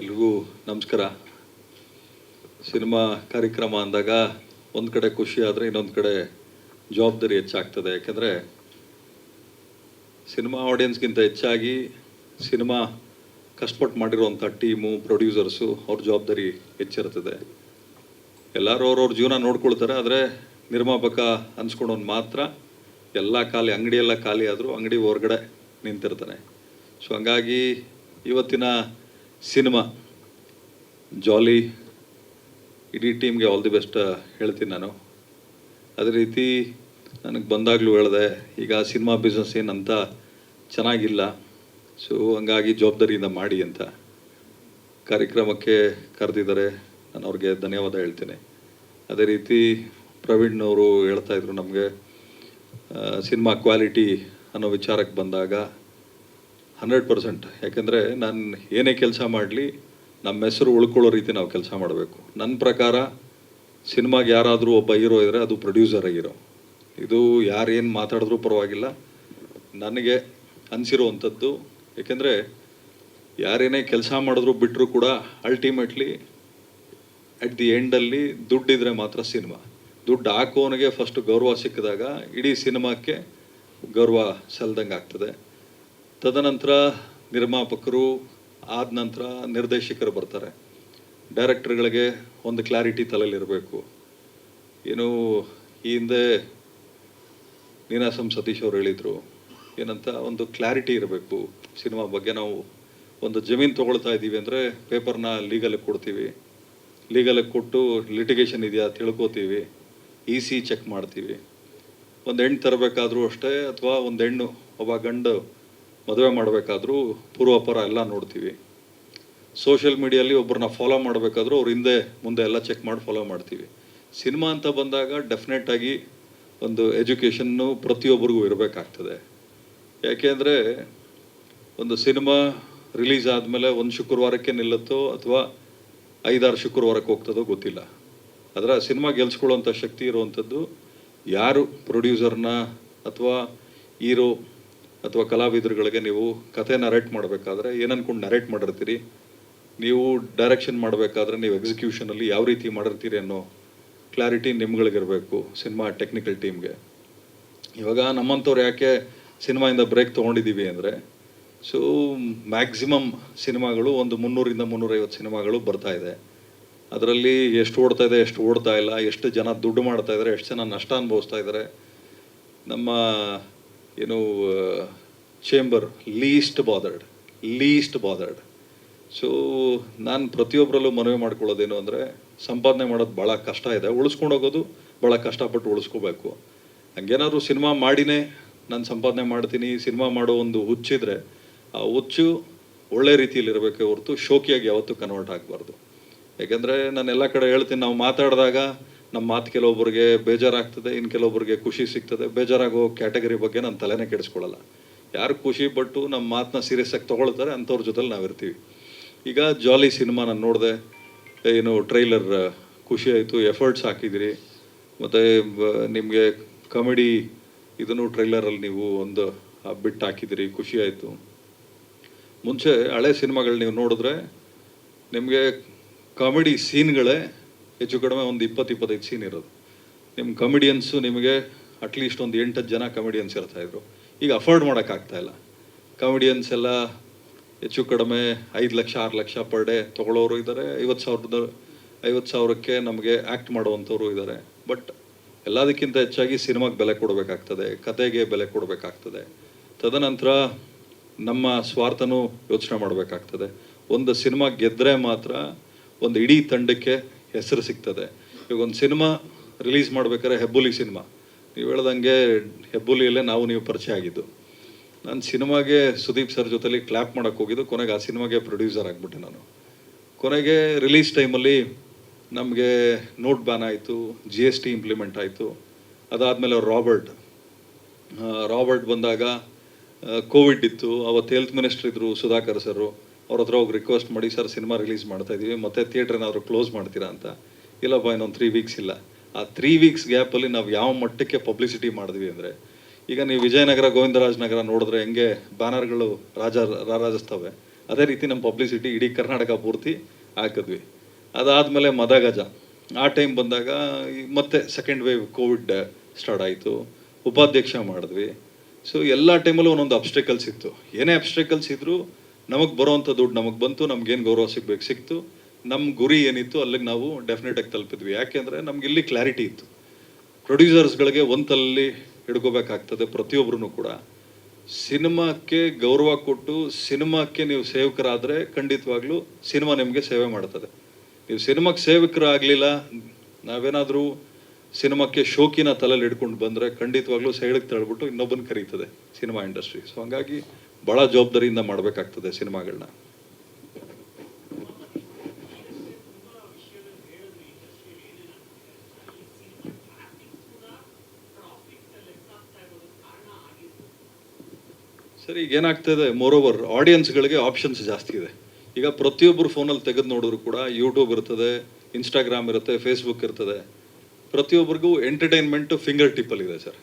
ಎಲ್ರಿಗೂ ನಮಸ್ಕಾರ. ಸಿನಿಮಾ ಕಾರ್ಯಕ್ರಮ ಅಂದಾಗ ಒಂದು ಕಡೆ ಖುಷಿ ಆದರೆ ಇನ್ನೊಂದು ಕಡೆ ಜವಾಬ್ದಾರಿ ಹೆಚ್ಚಾಗ್ತದೆ. ಯಾಕೆಂದರೆ ಸಿನಿಮಾ ಆಡಿಯನ್ಸ್ಗಿಂತ ಹೆಚ್ಚಾಗಿ ಸಿನಿಮಾ ಕಷ್ಟಪಟ್ಟು ಮಾಡಿರುವಂಥ ಟೀಮು, ಪ್ರೊಡ್ಯೂಸರ್ಸು, ಅವ್ರ ಜವಾಬ್ದಾರಿ ಹೆಚ್ಚಿರ್ತದೆ. ಎಲ್ಲರೂ ಅವ್ರವ್ರ ಜೀವನ ನೋಡ್ಕೊಳ್ತಾರೆ. ಆದರೆ ನಿರ್ಮಾಪಕ ಅನ್ಸ್ಕೊಂಡವ್ನು ಮಾತ್ರ ಎಲ್ಲ ಖಾಲಿ, ಅಂಗಡಿಯೆಲ್ಲ ಖಾಲಿ ಆದರೂ ಅಂಗಡಿ ಹೊರಗಡೆ ನಿಂತಿರ್ತಾನೆ. ಸೊ ಹಂಗಾಗಿ ಇವತ್ತಿನ ಸಿನಿಮಾ ಜಾಲಿ, ಇಡೀ ಟೀಮ್ಗೆ ಆಲ್ ದಿ ಬೆಸ್ಟ್ ಹೇಳ್ತೀನಿ ನಾನು. ಅದೇ ರೀತಿ ನನಗೆ ಬಂದಾಗಲೂ ಹೇಳಿದೆ, ಈಗ ಸಿನಿಮಾ ಬಿಸ್ನೆಸ್ ಏನಂತ ಚೆನ್ನಾಗಿಲ್ಲ. ಸೊ ಹಂಗಾಗಿ ಜವಾಬ್ದಾರಿಯಿಂದ ಮಾಡಿ ಅಂತ ಕಾರ್ಯಕ್ರಮಕ್ಕೆ ಕರೆದಿದ್ದಾರೆ. ನಾನು ಅವ್ರಿಗೆ ಧನ್ಯವಾದ ಹೇಳ್ತೀನಿ. ಅದೇ ರೀತಿ ಪ್ರವೀಣ್ನವರು ಹೇಳ್ತಾಯಿದ್ರು ನಮಗೆ ಸಿನಿಮಾ ಕ್ವಾಲಿಟಿ ಅನ್ನೋ ವಿಚಾರಕ್ಕೆ ಬಂದಾಗ 100%. ಯಾಕೆಂದರೆ ನಾನು ಏನೇ ಕೆಲಸ ಮಾಡಲಿ ನಮ್ಮ ಹೆಸರು ಉಳ್ಕೊಳ್ಳೋ ರೀತಿ ನಾವು ಕೆಲಸ ಮಾಡಬೇಕು. ನನ್ನ ಪ್ರಕಾರ ಸಿನಿಮಾಗೆ ಯಾರಾದರೂ ಒಬ್ಬ ಹೀರೋ ಇದ್ದರೆ ಅದು ಪ್ರೊಡ್ಯೂಸರ್ ಹೀರೋ. ಇದು ಯಾರೇನು ಮಾತಾಡಿದ್ರೂ ಪರವಾಗಿಲ್ಲ, ನನಗೆ ಅನಿಸಿರುವಂಥದ್ದು. ಏಕೆಂದರೆ ಯಾರೇನೇ ಕೆಲಸ ಮಾಡಿದ್ರು ಬಿಟ್ಟರು ಕೂಡ ಅಲ್ಟಿಮೇಟ್ಲಿ ಅಟ್ ದಿ ಎಂಡಲ್ಲಿ ದುಡ್ಡಿದ್ರೆ ಮಾತ್ರ ಸಿನಿಮಾ. ದುಡ್ಡು ಹಾಕೋನಿಗೆ ಫಸ್ಟ್ ಗೌರವ ಸಿಕ್ಕಿದಾಗ ಇಡೀ ಸಿನಿಮಾಕ್ಕೆ ಗೌರವ ಸಲ್ದಂಗೆ ಆಗ್ತದೆ. ತದನಂತರ ನಿರ್ಮಾಪಕರು, ಆದ ನಂತರ ನಿರ್ದೇಶಕರು ಬರ್ತಾರೆ. ಡೈರೆಕ್ಟರ್ಗಳಿಗೆ ಒಂದು ಕ್ಲಾರಿಟಿ ತಲೆಯಲ್ಲಿರಬೇಕು. ಏನು ಈ ಹಿಂದೆ ನೀನಾಸಂ ಸತೀಶ್ ಅವರು ಹೇಳಿದರು, ಏನಂತ ಒಂದು ಕ್ಲಾರಿಟಿ ಇರಬೇಕು ಸಿನಿಮಾ ಬಗ್ಗೆ. ನಾವು ಒಂದು ಜಮೀನು ತೊಗೊಳ್ತಾ ಇದ್ದೀವಿ ಅಂದರೆ ಪೇಪರ್ನ ಲೀಗಲಿಗೆ ಕೊಡ್ತೀವಿ, ಲೀಗಲಿಗೆ ಕೊಟ್ಟು ಲಿಟಿಗೇಷನ್ ಇದೆಯಾ ತಿಳ್ಕೊತೀವಿ, EC ಚೆಕ್ ಮಾಡ್ತೀವಿ. ಒಂದು ಹೆಣ್ಣು ತರಬೇಕಾದ್ರೂ ಅಷ್ಟೇ, ಅಥವಾ ಒಂದು ಹೆಣ್ಣು ಒಬ್ಬ ಗಂಡು ಮದುವೆ ಮಾಡಬೇಕಾದ್ರೂ ಪೂರ್ವಾಪರ ಎಲ್ಲ ನೋಡ್ತೀವಿ. ಸೋಷಿಯಲ್ ಮೀಡಿಯಲ್ಲಿ ಒಬ್ಬರನ್ನ ಫಾಲೋ ಮಾಡಬೇಕಾದ್ರೂ ಅವ್ರ ಹಿಂದೆ ಮುಂದೆ ಎಲ್ಲ ಚೆಕ್ ಮಾಡಿ ಫಾಲೋ ಮಾಡ್ತೀವಿ. ಸಿನಿಮಾ ಅಂತ ಬಂದಾಗ ಡೆಫಿನೆಟಾಗಿ ಒಂದು ಎಜುಕೇಷನ್ನು ಪ್ರತಿಯೊಬ್ಬರಿಗೂ ಇರಬೇಕಾಗ್ತದೆ. ಯಾಕೆಂದರೆ ಒಂದು ಸಿನಿಮಾ ರಿಲೀಸ್ ಆದಮೇಲೆ ಒಂದು ಶುಕ್ರವಾರಕ್ಕೆ ನಿಲ್ಲುತ್ತೋ ಅಥವಾ 5-6 ಶುಕ್ರವಾರಕ್ಕೆ ಹೋಗ್ತದೋ ಗೊತ್ತಿಲ್ಲ. ಅದರ ಸಿನಿಮಾ ಗೆಲ್ಸ್ಕೊಳ್ಳೋಂಥ ಶಕ್ತಿ ಇರುವಂಥದ್ದು ಯಾರು ಪ್ರೊಡ್ಯೂಸರ್ನ ಅಥವಾ ಹೀರೋ ಅಥವಾ ಕಲಾವಿದರುಗಳಿಗೆ ನೀವು ಕತೆ ನರೇಟ್ ಮಾಡಬೇಕಾದ್ರೆ ಏನು ಅಂದ್ಕೊಂಡು ನರೇಟ್ ಮಾಡಿರ್ತೀರಿ, ನೀವು ಡೈರೆಕ್ಷನ್ ಮಾಡಬೇಕಾದ್ರೆ ನೀವು ಎಕ್ಸಿಕ್ಯೂಷನಲ್ಲಿ ಯಾವ ರೀತಿ ಮಾಡಿರ್ತೀರಿ ಅನ್ನೋ ಕ್ಲಾರಿಟಿ ನಿಮ್ಗಳಿಗಿರಬೇಕು ಸಿನಿಮಾ ಟೆಕ್ನಿಕಲ್ ಟೀಮ್ಗೆ. ಇವಾಗ ನಮ್ಮಂಥವ್ರು ಯಾಕೆ ಸಿನಿಮಾಯಿಂದ ಬ್ರೇಕ್ ತೊಗೊಂಡಿದ್ದೀವಿ ಅಂದರೆ, ಸೊ ಮ್ಯಾಕ್ಸಿಮಮ್ ಸಿನಿಮಾಗಳು ಒಂದು 300-350 ಸಿನಿಮಾಗಳು ಬರ್ತಾ ಇದೆ. ಅದರಲ್ಲಿ ಎಷ್ಟು ಓಡ್ತಾ ಇದೆ, ಎಷ್ಟು ಓಡ್ತಾ ಇಲ್ಲ, ಎಷ್ಟು ಜನ ದುಡ್ಡು ಮಾಡ್ತಾ ಇದ್ದಾರೆ, ಎಷ್ಟು ಜನ ನಷ್ಟ ಅನುಭವಿಸ್ತಾ ಇದ್ದಾರೆ. ನಮ್ಮ ಏನು ಚೇಂಬರ್ ಲೀಸ್ಟ್ ಬಾದರ್ಡ್. ಸೊ ನಾನು ಪ್ರತಿಯೊಬ್ಬರಲ್ಲೂ ಮನವಿ ಮಾಡ್ಕೊಳ್ಳೋದೇನು ಅಂದರೆ, ಸಂಪಾದನೆ ಮಾಡೋದು ಭಾಳ ಕಷ್ಟ ಇದೆ, ಉಳಿಸ್ಕೊಂಡು ಹೋಗೋದು ಭಾಳ ಕಷ್ಟಪಟ್ಟು ಉಳಿಸ್ಕೋಬೇಕು. ಹಂಗೇನಾದ್ರು ಸಿನಿಮಾ ಮಾಡಿನೇ ನಾನು ಸಂಪಾದನೆ ಮಾಡ್ತೀನಿ, ಸಿನಿಮಾ ಮಾಡೋ ಒಂದು ಹುಚ್ಚಿದ್ರೆ ಆ ಹುಚ್ಚು ಒಳ್ಳೆ ರೀತಿಯಲ್ಲಿ ಇರಬೇಕೆ ಹೊರತು ಶೋಕಿಯಾಗಿ ಯಾವತ್ತೂ ಕನ್ವರ್ಟ್ ಆಗಬಾರ್ದು. ಯಾಕೆಂದರೆ ನಾನು ಎಲ್ಲ ಕಡೆ ಹೇಳ್ತೀನಿ, ನಾವು ಮಾತಾಡಿದಾಗ ನಮ್ಮ ಮಾತು ಕೆಲವೊಬ್ಬರಿಗೆ ಬೇಜಾರಾಗ್ತದೆ, ಇನ್ನು ಕೆಲವೊಬ್ಬರಿಗೆ ಖುಷಿ ಸಿಗ್ತದೆ. ಬೇಜಾರಾಗೋ ಕ್ಯಾಟಗರಿ ಬಗ್ಗೆ ನಾನು ತಲೆನೇ ಕೆಡಿಸ್ಕೊಳ್ಳಲ್ಲ. ಯಾರು ಖುಷಿ ಪಟ್ಟು ನಮ್ಮ ಮಾತನ್ನ ಸೀರಿಯಸ್ ಆಗಿ ತೊಗೊಳ್ತಾರೆ ಅಂಥವ್ರ ಜೊತೆಲಿ ನಾವಿರ್ತೀವಿ. ಈಗ ಜಾಲಿ ಸಿನಿಮಾ ನಾನು ನೋಡಿದೆ, ಏನು ಟ್ರೈಲರ್ ಖುಷಿ ಆಯಿತು, ಎಫರ್ಟ್ಸ್ ಹಾಕಿದಿರಿ. ಮತ್ತು ನಿಮಗೆ ಕಾಮಿಡಿ ಇದನ್ನು ಟ್ರೈಲರಲ್ಲಿ ನೀವು ಒಂದು ಬಿಟ್ಟು ಹಾಕಿದಿರಿ, ಖುಷಿ ಆಯಿತು. ಮುಂಚೆ ಹಳೆ ಸಿನಿಮಾಗಳು ನೀವು ನೋಡಿದ್ರೆ ನಿಮಗೆ ಕಾಮಿಡಿ ಸೀನ್ಗಳೇ ಹೆಚ್ಚು ಕಡಿಮೆ ಒಂದು 20-25 ಸೀನ್ ಇರೋದು. ನಿಮ್ಮ ಕಾಮಿಡಿಯನ್ಸು ನಿಮಗೆ ಅಟ್ಲೀಸ್ಟ್ ಒಂದು 8-10 ಜನ ಕಾಮಿಡಿಯನ್ಸ್ ಇರ್ತಾಯಿದ್ರು. ಈಗ ಅಫೋರ್ಡ್ ಮಾಡೋಕ್ಕಾಗ್ತಾಯಿಲ್ಲ. ಕಾಮಿಡಿಯನ್ಸ್ ಎಲ್ಲ ಹೆಚ್ಚು ಕಡಿಮೆ 5 ಲಕ್ಷ 6 ಲಕ್ಷ ಪರ್ ಡೇ ತೊಗೊಳ್ಳೋರು ಇದ್ದಾರೆ, 50,000ಕ್ಕೆ ನಮಗೆ ಆ್ಯಕ್ಟ್ ಮಾಡುವಂಥವ್ರು ಇದ್ದಾರೆ. ಬಟ್ ಎಲ್ಲದಕ್ಕಿಂತ ಹೆಚ್ಚಾಗಿ ಸಿನಿಮಾಗೆ ಬೆಲೆ ಕೊಡಬೇಕಾಗ್ತದೆ, ಕತೆಗೆ ಬೆಲೆ ಕೊಡಬೇಕಾಗ್ತದೆ. ತದನಂತರ ನಮ್ಮ ಸ್ವಾರ್ಥನೂ ಯೋಚನೆ ಮಾಡಬೇಕಾಗ್ತದೆ. ಒಂದು ಸಿನಿಮಾ ಗೆದ್ದರೆ ಮಾತ್ರ ಒಂದು ಇಡೀ ತಂಡಕ್ಕೆ ಹೆಸರು ಸಿಗ್ತದೆ. ಈಗ ಒಂದು ಸಿನಿಮಾ ರಿಲೀಸ್ ಮಾಡ್ಬೇಕಾದ್ರೆ ಹೆಬ್ಬುಲಿ ಸಿನಿಮಾ, ನೀವು ಹೇಳ್ದಂಗೆ ಹೆಬ್ಬುಲಿಯಲ್ಲೇ ನೀವು ಪರಿಚಯ ಆಗಿದ್ದು. ನಾನು ಸಿನಿಮಾಗೆ ಸುದೀಪ್ ಸರ್ ಜೊತೆಲಿ ಕ್ಲ್ಯಾಪ್ ಮಾಡೋಕ್ಕೆ ಹೋಗಿದ್ದು, ಕೊನೆಗೆ ಆ ಸಿನಿಮಾಗೆ ಪ್ರೊಡ್ಯೂಸರ್ ಆಗಿಬಿಟ್ಟೆ ನಾನು. ಕೊನೆಗೆ ರಿಲೀಸ್ ಟೈಮಲ್ಲಿ ನಮಗೆ ನೋಟ್ ಬ್ಯಾನ್ ಆಯಿತು, GST ಇಂಪ್ಲಿಮೆಂಟ್ ಆಯಿತು. ಅದಾದಮೇಲೆ ರಾಬರ್ಟ್ ಬಂದಾಗ ಕೋವಿಡ್ ಇತ್ತು. ಅವತ್ತು ಹೆಲ್ತ್ ಮಿನಿಸ್ಟರ್ ಇದ್ದರು ಸುಧಾಕರ್ ಸರು. ಅವ್ರ ಹತ್ರ ಹೋಗಿ ರಿಕ್ವೆಸ್ಟ್ ಮಾಡಿ, ಸರ್ ಸಿನಿಮಾ ರಿಲೀಸ್ ಮಾಡ್ತಾಯಿದ್ದೀವಿ, ಮತ್ತು ಥಿಯೇಟ್ರನ್ನಾದರೂ ಕ್ಲೋಸ್ ಮಾಡ್ತೀರಾ ಅಂತ. ಇಲ್ಲಪ್ಪ ಇನ್ನೊಂದು 3 ವೀಕ್ಸ್ ಇಲ್ಲ. ಆ 3 ವೀಕ್ಸ್ ಗ್ಯಾಪಲ್ಲಿ ನಾವು ಯಾವ ಮಟ್ಟಕ್ಕೆ ಪಬ್ಲಿಸಿಟಿ ಮಾಡಿದ್ವಿ ಅಂದರೆ, ಈಗ ನೀವು ವಿಜಯನಗರ ಗೋವಿಂದರಾಜನಗರ ನೋಡಿದ್ರೆ ಹೆಂಗೆ ಬ್ಯಾನರ್ಗಳು ರಾರಾಜಿಸ್ತವೆ, ಅದೇ ರೀತಿ ನಮ್ಮ ಪಬ್ಲಿಸಿಟಿ ಇಡೀ ಕರ್ನಾಟಕ ಪೂರ್ತಿ ಹಾಕಿದ್ವಿ. ಅದಾದಮೇಲೆ ಮದಗಜ ಆ ಟೈಮ್ ಬಂದಾಗ ಮತ್ತೆ ಸೆಕೆಂಡ್ ವೇವ್ ಕೋವಿಡ್ ಸ್ಟಾರ್ಟ್ ಆಯಿತು, ಉಪಾಧ್ಯಕ್ಷ ಮಾಡಿದ್ವಿ. ಸೊ ಎಲ್ಲ ಟೈಮಲ್ಲೂ ಒಂದೊಂದು ಅಬ್ಸ್ಟೆಕಲ್ಸ್ ಇತ್ತು. ಏನೇ ಅಬ್ಸ್ಟೆಕಲ್ಸ್ ಇದ್ದರೂ ನಮಗೆ ಬರೋವಂಥ ದುಡ್ಡು ನಮಗೆ ಬಂತು, ನಮ್ಗೇನು ಗೌರವ ಸಿಗ್ಬೇಕು ಸಿಕ್ತು, ನಮ್ಮ ಗುರಿ ಏನಿತ್ತು ಅಲ್ಲಿಗೆ ನಾವು ಡೆಫಿನೆಟಾಗಿ ತಲುಪಿದ್ವಿ. ಯಾಕೆಂದರೆ ನಮ್ಗೆ ಇಲ್ಲಿ ಕ್ಲಾರಿಟಿ ಇತ್ತು. ಪ್ರೊಡ್ಯೂಸರ್ಸ್ಗಳಿಗೆ ಒಂತಲ್ಲಿ ಹಿಡ್ಕೋಬೇಕಾಗ್ತದೆ ಪ್ರತಿಯೊಬ್ಬರೂ ಕೂಡ. ಸಿನಿಮಾಕ್ಕೆ ಗೌರವ ಕೊಟ್ಟು ಸಿನಿಮಾಕ್ಕೆ ನೀವು ಸೇವಕರಾದರೆ ಖಂಡಿತವಾಗ್ಲೂ ಸಿನಿಮಾ ನಿಮಗೆ ಸೇವೆ ಮಾಡ್ತದೆ. ನೀವು ಸಿನಿಮಾಕ್ಕೆ ಸೇವಕರಾಗಲಿಲ್ಲ, ನಾವೇನಾದರೂ ಸಿನಿಮಾಕ್ಕೆ ಶೋಕಿನ ತಲೆಯಲ್ಲಿ ಹಿಡ್ಕೊಂಡು ಬಂದರೆ ಖಂಡಿತವಾಗ್ಲೂ ಸೈಡಿಗೆ ತಳ್ಬಿಟ್ಟು ಇನ್ನೊಬ್ಬನ ಕರೀತದೆ ಸಿನಿಮಾ ಇಂಡಸ್ಟ್ರಿ. ಸೊ ಹಂಗಾಗಿ ಭಾಳ ಜವಾಬ್ದಾರಿಯಿಂದ ಮಾಡಬೇಕಾಗ್ತದೆ ಸಿನಿಮಾಗಳನ್ನ. ಸರಿ, ಈಗ ಏನಾಗ್ತದೆ, ಮೋರೋವರ್ ಆಡಿಯನ್ಸ್ಗಳಿಗೆ ಆಪ್ಷನ್ಸ್ ಜಾಸ್ತಿ ಇದೆ. ಈಗ ಪ್ರತಿಯೊಬ್ಬರು ಫೋನಲ್ಲಿ ತೆಗೆದು ನೋಡಿದ್ರು ಕೂಡ ಯೂಟ್ಯೂಬ್ ಇರ್ತದೆ, ಇನ್ಸ್ಟಾಗ್ರಾಮ್ ಇರುತ್ತೆ, ಫೇಸ್ಬುಕ್ ಇರ್ತದೆ. ಪ್ರತಿಯೊಬ್ಬರಿಗೂ ಎಂಟರ್ಟೈನ್ಮೆಂಟು ಫಿಂಗರ್ ಟಿಪ್ಪಲ್ಲಿದೆ ಸರ್.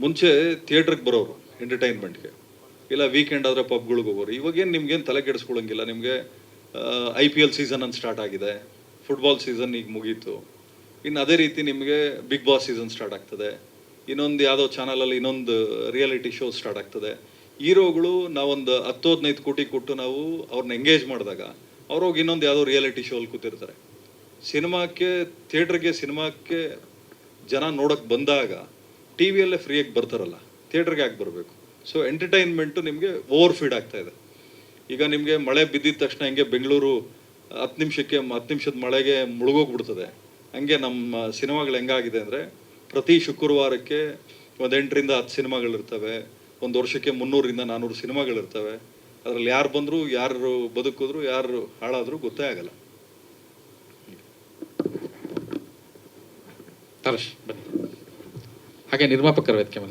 ಮುಂಚೆ ಥಿಯೇಟ್ರಿಗೆ ಬರೋರು ಎಂಟರ್ಟೈನ್ಮೆಂಟ್ಗೆ, ಇಲ್ಲ ವೀಕೆಂಡ್ ಆದರೆ ಪಬ್ಗಳಿಗೆ ಹೋಗೋರು. ಇವಾಗೇನು ನಿಮ್ಗೇನು ತಲೆ ಕೆಡಿಸ್ಕೊಳ್ಳೋಂಗಿಲ್ಲ. ನಿಮಗೆ IPL ಸೀಸನ್ ಅಂತ ಸ್ಟಾರ್ಟ್ ಆಗಿದೆ, ಫುಟ್ಬಾಲ್ ಸೀಸನ್ ಈಗ ಮುಗೀತು, ಇನ್ನು ಅದೇ ರೀತಿ ನಿಮಗೆ ಬಿಗ್ ಬಾಸ್ ಸೀಸನ್ ಸ್ಟಾರ್ಟ್ ಆಗ್ತದೆ, ಇನ್ನೊಂದು ಯಾವುದೋ ಚಾನಲಲ್ಲಿ ಇನ್ನೊಂದು ರಿಯಾಲಿಟಿ ಶೋ ಸ್ಟಾರ್ಟ್ ಆಗ್ತದೆ. ಹೀರೋಗಳು ನಾವೊಂದು 10-15 ಕೋಟಿ ಕೊಟ್ಟು ನಾವು ಅವ್ರನ್ನ ಎಂಗೇಜ್ ಮಾಡಿದಾಗ ಅವ್ರೋಗಿ ಇನ್ನೊಂದು ಯಾವುದೋ ರಿಯಾಲಿಟಿ ಶೋ ಅಲ್ಲಿ ಕೂತಿರ್ತಾರೆ. ಸಿನಿಮಾಕ್ಕೆ ಥಿಯೇಟ್ರಿಗೆ ಸಿನಿಮಾಕ್ಕೆ ಜನ ನೋಡೋಕ್ಕೆ ಬಂದಾಗ ಟಿ ವಿಯಲ್ಲೇ ಫ್ರೀಯಾಗಿ ಬರ್ತಾರಲ್ಲ, ಥಿಯೇಟ್ರಿಗೆ ಯಾಕೆ ಬರಬೇಕು? ಸೊ ಎಂಟರ್ಟೈನ್ಮೆಂಟು ನಿಮಗೆ ಓವರ್ ಫೀಡ್ ಆಗ್ತಾ ಇದೆ. ಈಗ ನಿಮಗೆ ಮಳೆ ಬಿದ್ದಿದ ತಕ್ಷಣ ಹಿಂಗೆ ಬೆಂಗಳೂರು 10 ನಿಮಿಷದ ಮಳೆಗೆ ಮುಳುಗೋಗ್ಬಿಡ್ತದೆ. ಹಂಗೆ ನಮ್ಮ ಸಿನಿಮಾಗಳು ಹೆಂಗಾಗಿದೆ ಅಂದರೆ, ಪ್ರತಿ ಶುಕ್ರವಾರಕ್ಕೆ ಒಂದು 8ರಿಂದ 10 ಸಿನಿಮಾಗಳಿರ್ತವೆ, ಒಂದು ವರ್ಷಕ್ಕೆ 300ರಿಂದ 400 ಸಿನಿಮಾಗಳಿರ್ತವೆ. ಅದರಲ್ಲಿ ಯಾರು ಬಂದರೂ, ಯಾರು ಬದುಕಿದ್ರು, ಯಾರು ಹಾಳಾದರೂ ಗೊತ್ತೇ ಆಗಲ್ಲ. ಹಾಗೆ ನಿರ್ಮಾಪಕರ ವೇದಿಕೆ